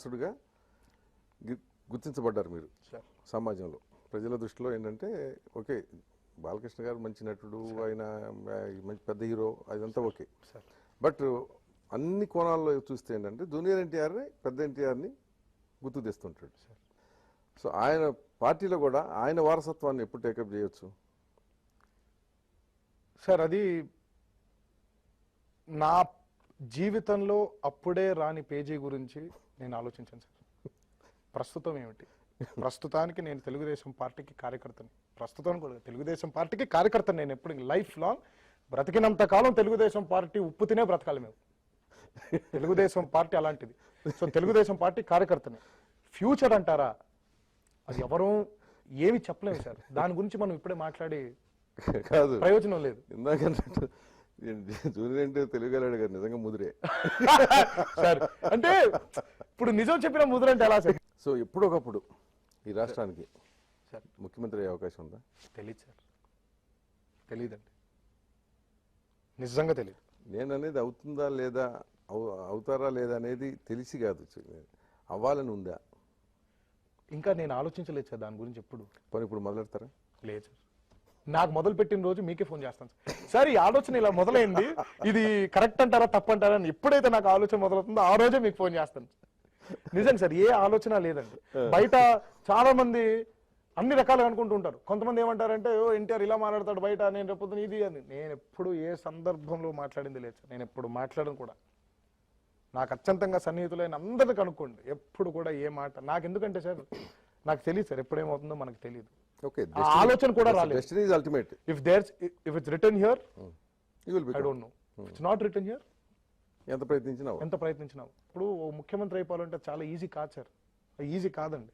వారసుడుగా గుర్తించబడ్డారు మీరు సమాజంలో. ప్రజల దృష్టిలో ఏంటంటే ఓకే బాలకృష్ణ గారు మంచి నటుడు, ఆయన మంచి పెద్ద హీరో, అదంతా ఓకే. బట్ అన్ని కోణాల్లో చూస్తే ఏంటంటే జూనియర్ ఎన్టీఆర్ని, పెద్ద ఎన్టీఆర్ని గుర్తు తెస్తుంటాడు. సో ఆయన పార్టీలో కూడా ఆయన వారసత్వాన్ని ఎప్పుడు టేకప్ చేయొచ్చు సార్? అది నా జీవితంలో అప్పుడే రాని పేజీ గురించి నేను ఆలోచించాను సార్. ప్రస్తుతం ఏమిటి? ప్రస్తుతానికి నేను తెలుగుదేశం పార్టీకి కార్యకర్తని. ప్రస్తుతం కూడా తెలుగుదేశం పార్టీకి కార్యకర్తని. నేను ఎప్పుడు లైఫ్ లాంగ్ బ్రతికినంత కాలం తెలుగుదేశం పార్టీ ఉప్పు తినే బ్రతకాలి మేము. తెలుగుదేశం పార్టీ అలాంటిది. సో తెలుగుదేశం పార్టీ కార్యకర్తని. ఫ్యూచర్ అంటారా, అది ఎవరూ ఏమి చెప్పలేము సార్. దాని గురించి మనం ఇప్పుడే మాట్లాడి కాదు, ప్రయోజనం లేదు. ఇందాకంటే జూనియర్ ఎన్టీఆర్ తెలుగుగాడు గారు నిజంగా ముదిరే సార్. అంటే ఇప్పుడు నిజం చెప్పిన ముద్రంటే ఎలా సార్? సో ఎప్పుడొకప్పుడు ఈ రాష్ట్రానికి సార్ ముఖ్యమంత్రి అయ్యే అవకాశం ఉందా? తెలియదు సార్, తెలియదండి, నిజంగా తెలియదు. నేను అనేది అవుతుందా లేదా, అవుతారా లేదా అనేది తెలిసి కాదు, అవ్వాలని ఉందా? ఇంకా నేను ఆలోచించలేదు సార్ దాని గురించి ఎప్పుడు. పని ఇప్పుడు మొదలెడతారా? లేదు సార్, నాకు మొదలు పెట్టిన రోజు మీకే ఫోన్ చేస్తాను సార్. ఈ ఆలోచన ఇలా మొదలైంది, ఇది కరెక్ట్ అంటారా తప్పంటారా అని ఎప్పుడైతే నాకు ఆలోచన మొదలవుతుందో ఆ రోజే మీకు ఫోన్ చేస్తాను. నిజంగా సార్, ఏ ఆలోచన లేదండి. బయట చాలా మంది అన్ని రకాలుగా అనుకుంటూ ఉంటారు. కొంతమంది ఏమంటారంటే ఎన్టీఆర్ ఇలా మాట్లాడతాడు బయట, నేను రేపు ఇది అని. నేను ఎప్పుడు ఏ సందర్భంలో మాట్లాడింది లేదు సార్. నేను ఎప్పుడు మాట్లాడను కూడా. నాకు అత్యంతంగా సన్నిహితులైన అందరిని కనుక్కోండి, ఎప్పుడు కూడా ఏ మాట నాకు ఎందుకంటే సార్ నాకు తెలియదు సార్, ఎప్పుడేమవుతుందో మనకు తెలియదు. ఆలోచన కూడా రాలేదు. If it's written here, I don't know. If it's not written here, ఎంత ప్రయత్నించినావు. ఇప్పుడు ముఖ్యమంత్రి అయిపోవాలంటే చాలా ఈజీ కాదు సార్. ఈజీ కాదండి.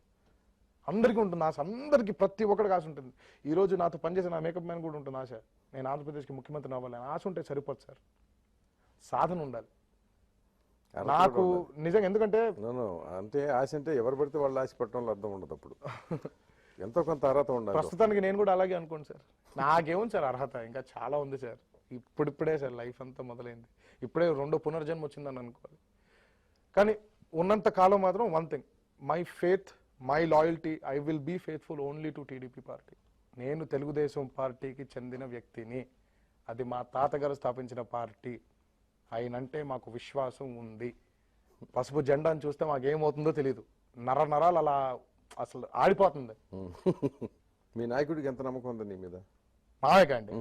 అందరికీ ఉంటుంది ఆశ, అందరికీ ప్రతి ఒక్కరికి ఆశ ఉంటుంది. ఈ రోజు నాతో పనిచేసిన నా మేకప్ మ్యాన్ కూడా ఉంటుంది ఆశ, నేను ఆంధ్రప్రదేశ్కి ముఖ్యమంత్రి అవ్వాలి. ఆశ ఉంటే సరిపోదు సార్, సాధన ఉండాలి. నాకు నిజంగా ఎందుకంటే అంటే ఆశ అంటే ఎవరు పడితే వాళ్ళు ఆశ పట్టడంలో అర్థం ఉండదు. అప్పుడు ఎంతో కొంత అర్హత ఉండాలి. ప్రస్తుతానికి నేను కూడా అలాగే అనుకోండి సార్. నాకేముంది సార్ అర్హత, ఇంకా చాలా ఉంది సార్. ఇప్పుడిప్పుడే సార్ లైఫ్ అంతా మొదలైంది. ఇప్పుడే రెండో పునర్జన్మ వచ్చిందని అనుకోవాలి. కానీ ఉన్నంత కాలం మాత్రం one thing, my faith, my loyalty, I will be faithful only to TDP party. నేను తెలుగుదేశం పార్టీకి చెందిన వ్యక్తిని. అది మా తాతగారు స్థాపించిన పార్టీ. ఆయనంటే మాకు విశ్వాసం ఉంది. పసుపు జెండాను చూస్తే మాకేమవుతుందో తెలియదు. నరాలు అలా అసలు ఆడిపోతుంది. మీ నాయకుడికి ఎంత నమ్మకం ఉంది నీ మీద? మావయ్య అండి,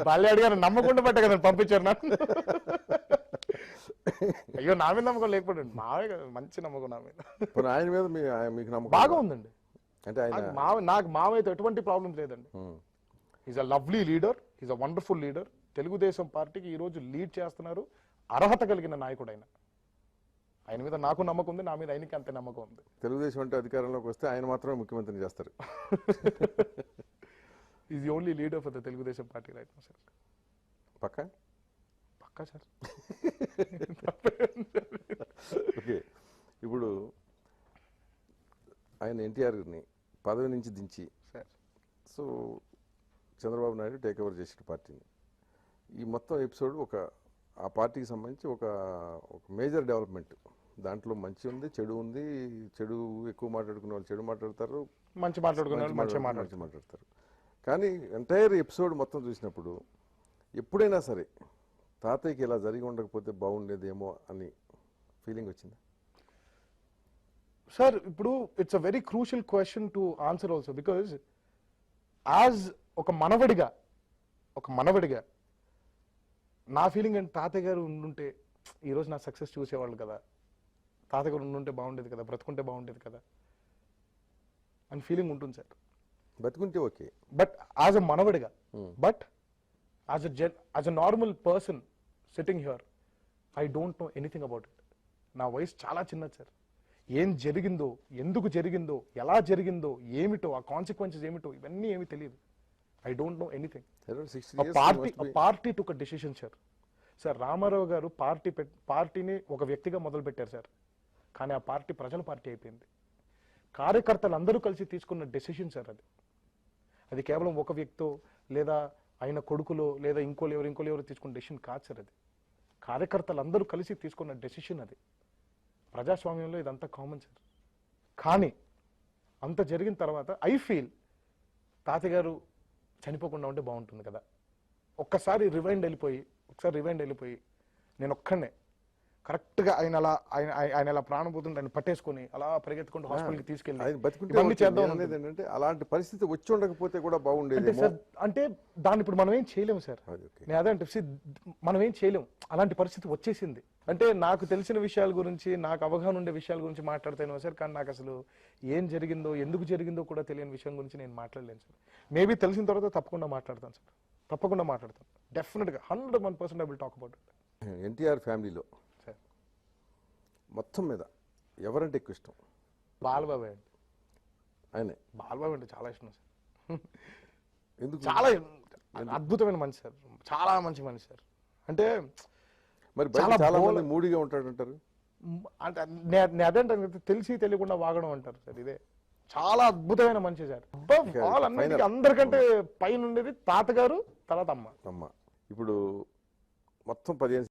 బాల్య అడిగారు, నమ్మకుండా పట్టే కదా పంపించారు నాకు. అయ్యో నా మీద నమ్మకం లేకపోతే మావయ్య కదా మంచి నమ్మకం నా మీద. ఆయన మీద మీకు నమ్మకం బాగా ఉందండి. అంటే నాకు మావయ్యతో ఎటువంటి ప్రాబ్లం లేదండి. Is a lovely leader, is a wonderful leader. Telugu Desam పార్టీకి ఈ రోజు లీడ్ చేస్తున్నారు. అర్హత కలిగిన నాయకుడు ఆయన. ఆయన మీద నాకు నమ్మకం ఉంది, నా మీద ఆయనకి అంతే నమ్మకం ఉంది. తెలుగుదేశం అంటే అధికారంలోకి వస్తే ఆయన మాత్రమే ముఖ్యమంత్రిని చేస్తారు. Is the only leader for the Telugu Desam party right now sir. పక్కా సార్. ఓకే, ఇప్పుడు ఆయన ఎన్టీఆర్ని పదవి నుంచి దించి sir, so Chandrababu Naidu take over చేసిన పార్టీని. ఈ మొత్తం ఎపిసోడ్ ఆ పార్టీకి సంబంధించి ఒక మేజర్ డెవలప్మెంట్. దాంట్లో మంచి ఉంది, చెడు ఉంది. చెడు ఎక్కువ మాట్లాడుకునే వాళ్ళు చెడు మాట్లాడతారు, మంచి మాట్లాడుకునే వాళ్ళు మంచి మాట్లాడతారు. కానీ ఎంటైర్ ఎపిసోడ్ మొత్తం చూసినప్పుడు ఎప్పుడైనా సరే తాతయ్యకి ఇలా జరిగి ఉండకపోతే బాగుండేదేమో అని ఫీలింగ్ వచ్చింది సార్? ఇప్పుడు it's a very crucial question to answer also, because as ఒక మనవడిగా నా ఫీలింగ్ అంటే తాతయ్య గారు ఉండుంటే ఈరోజు నా సక్సెస్ చూసేవాళ్ళు కదా, తాతయ్య గారు ఉండుంటే బాగుండేది కదా, బ్రతుకుంటే బాగుండేది కదా అని ఫీలింగ్ ఉంటుంది సార్. బతుకుంటే ఓకే, బట్ యాజ్ అ మనవడిగా, but as a normal person sitting here, I don't know anything about it. నా వయసు చాలా చిన్నది సార్. ఏం జరిగిందో, ఎందుకు జరిగిందో, ఎలా జరిగిందో, ఏమిటో, ఆ కాన్సిక్వెన్సెస్ ఏమిటో ఇవన్నీ ఏమీ తెలియదు. I don't know anything. A party took a decision, sir. Sir Rama Rao garu పార్టీని ఒక వ్యక్తిగా మొదలు పెట్టారు సార్. కానీ ఆ పార్టీ ప్రజల పార్టీ అయిపోయింది. కార్యకర్తలు అందరూ కలిసి తీసుకున్న డెసిషన్ సార్ అది. అది కేవలం ఒక వ్యక్తో లేదా ఆయన కొడుకులో లేదా ఇంకోలు ఎవరు తీసుకున్న డెసిషన్ కాదు సార్. అది కార్యకర్తలు అందరూ కలిసి తీసుకున్న డెసిషన్ అది. ప్రజాస్వామ్యంలో ఇదంతా కామన్ సార్. కానీ అంత జరిగిన తర్వాత ఐ ఫీల్ తాతయ్య గారు చనిపోకుండా ఉంటే బాగుంటుంది కదా. ఒకసారి రివైండ్ వెళ్ళిపోయి నేను ఒక్కడనే కరెక్ట్గా ఆయన అలా ప్రాణం పోతుంటే ఆయన పట్టేసుకొని అలా పరిగెత్తుకుంటూ హాస్పిటల్కి తీసుకెళ్ళి ఆయన బతుకుంటే ఇవన్నీ చేద్దాం అనేది ఏంటంటే అలాంటి పరిస్థితి వచ్చి ఉండకపోతే కూడా బాగుండేది. అంటే సార్, అంటే దాన్ని ఇప్పుడు మనం ఏం చేయలేము సార్. నేను అదే అంటే మనం ఏం చేయలేము, అలాంటి పరిస్థితి వచ్చేసింది. అంటే నాకు తెలిసిన విషయాల గురించి, నాకు అవగాహన ఉండే విషయాల గురించి మాట్లాడుతాను సార్, కానీ నాకు అసలు ఏం జరిగిందో, ఎందుకు జరిగిందో కూడా తెలియని విషయం గురించి నేను మాట్లాడలేను సార్. మేబీ తెలిసిన తర్వాత తప్పకుండా మాట్లాడతాను సార్, తప్పకుండా మాట్లాడతాను. డెఫినెట్గా 101% I will talk about it. NTR ఫ్యామిలీలో సార్ మొత్తం మీద ఎవరంటే ఎక్కువ ఇష్టం? బాలబాబు అండి. ఆయనే. బాలబాబు అంటే చాలా ఇష్టం సార్. ఎందుకు? చాలా అద్భుతమైన మనిషి సార్, చాలా మంచి మనిషి సార్. అంటే మరి బయట చాలా మంది మూడిగా ఉంటాడంటారు. అంటే నేను అదేంటే తెలిసి తెలియకుండా వాగడం అంటారు సార్. ఇదే చాలా అద్భుతమైన మనిషి సార్. అందరికంటే పైన ఉండేది తాతగారు, తర్వాత అమ్మ. ఇప్పుడు మొత్తం 15